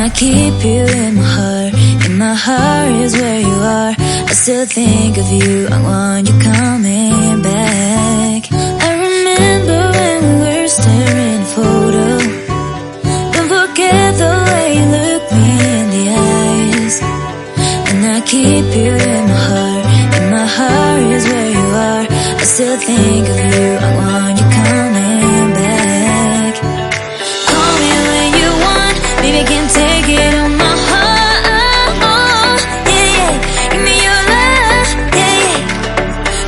I keep you in my heart. In my heart is where you are. I still think of you, I want you coming back. I remember when we were staring photo. Don't forget the way you look me in the eyes. And I keep you in my heart. In my heart is where you are. I still think of you, I want you coming back. Call me when you want, baby, I can't take it on my heart. Yeah, yeah, give me your love, yeah, yeah.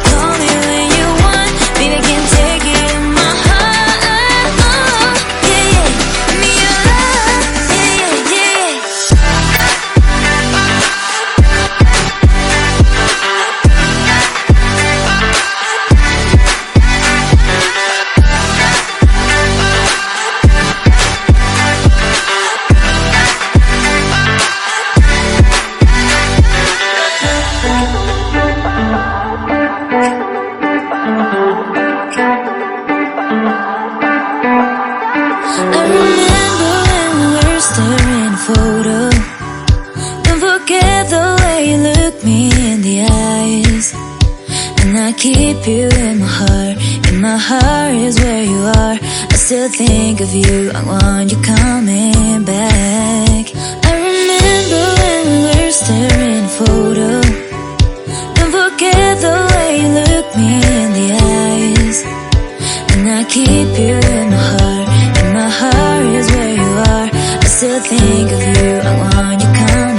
Call me when you want, baby, I can't take it on my heart. Yeah, yeah, give me your love, yeah, yeah, yeah. I remember when we were staring photo. Don't forget the way you look me in the eyes. And I keep you in my heart. In my heart is where you are. I still think of you, I want you coming back. I remember when we were staring photo. Don't forget the way you look me in the eyes. And I keep you in my heart. In my heart is where you are. I still think of you, I want you coming